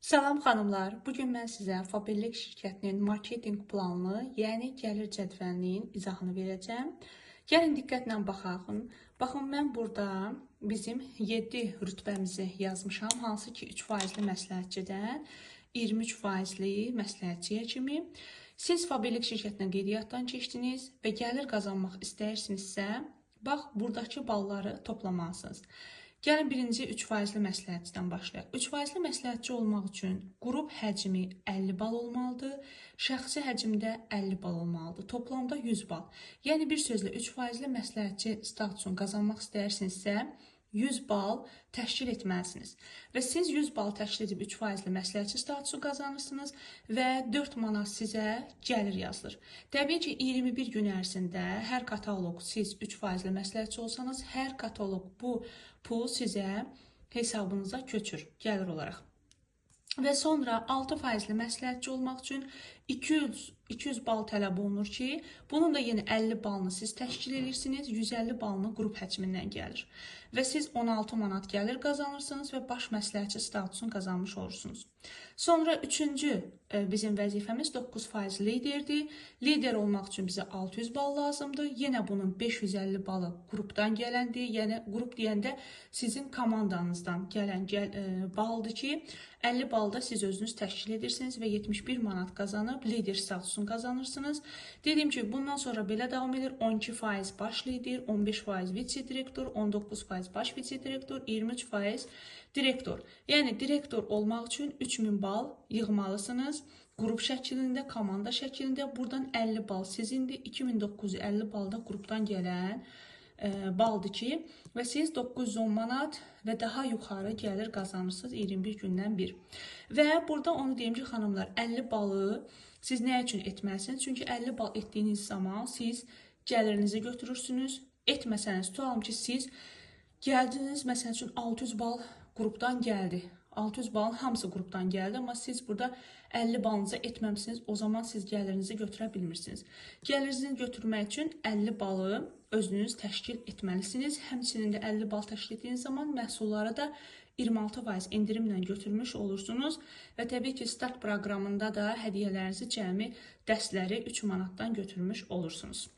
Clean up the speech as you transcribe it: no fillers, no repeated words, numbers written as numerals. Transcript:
Salam xanımlar, bugün mən sizə Fabellik şirkətinin marketinq planını, yəni gəlir cədvəlinin izahını verəcəm. Gəlin diqqətlə baxaq. Baxın, mən burada bizim 7 rütbəmizi yazmışam, hansı ki 3%li məsləhətçidən 23%li məsləhətçiyə kimi. Siz Fabellik şirkətinə qeydiyyatdan keçdiniz və gəlir qazanmaq istəyirsinizsə, bax, buradakı balları toplamalısınız. Gəlin birinci 3%li məsləhətçidən başlayaq. 3%li məsləhətçi olmaq üçün qrup həcmi 50 bal olmalıdır, şəxsi həcmdə 50 bal olmalıdır. Toplamda 100 bal. Yəni bir sözlə 3%li məsləhətçi statusunu qazanmaq istəyirsinizsə, 100 bal təşkil etməlisiniz. Və siz 100 bal təşkil edib 3%li məsləhətçi statusu qazanırsınız və 4 manat sizə gəlir yazılır. Təbii ki, 21 gün ərzində hər kataloq siz 3%li məsləhətçi olsanız, hər kataloq bu pul sizə hesabınıza köçür gəlir olaraq. Və sonra 6%li məsləhətçi olmaq üçün 200 bal tələb olunur ki, bunun da yenə 50 balını siz təşkil edirsiniz, 150 balını qrup həcmindən gəlir. Və siz 16 manat gəlir qazanırsınız və baş məsləhətçi statusunu qazanmış olursunuz. Sonra üçüncü bizim vəzifəmiz 9% liderdir. Lider olmaq üçün bizə 600 bal lazımdır. Yenə bunun 550 balı qrupdan gələndir. Yəni qrup deyəndə sizin komandanızdan gələn baldır ki, 50 balda siz özünüz təşkil edirsiniz və 71 manat qazanıb lider statusunu qazanırsınız. Dedim ki, bundan sonra belə davam edir. 12% baş lider, 15% vitse direktor, 19% baş vitse direktor, 23% direktor. Yəni direktor olmaq üçün 3000 bal yığmalısınız. Qrup şəklində, komanda şəklində. Buradan 50 bal sizindir. 2950 balda qrupdan gələn baldır ki, və siz 910 manat və daha yuxarı gəlir qazanırsınız 21 gündən bir. Və burada onu deyim ki, xanımlar, 50 balı siz nə üçün etməlisiniz? Çünki 50 bal etdiyiniz zaman siz gəlirinizi götürürsünüz. Etməsəniz, tutalım ki, siz gəldiniz, məsəl üçün 600 bal qrupdan gəldi. 600 balın hamısı qrupdan gəldi, amma siz burada 50 balınıza etməmişsiniz, o zaman siz gəlirinizi götürə bilmirsiniz. Gəlirinizi götürmək üçün 50 balı özünüz təşkil etməlisiniz. Həmçinin də 50 bal təşkil etdiyiniz zaman məhsulları da 26% endirimlə götürmüş olursunuz və təbii ki, start proqramında da hədiyyələrinizi cəmi dəstləri 3 manatdan götürmüş olursunuz.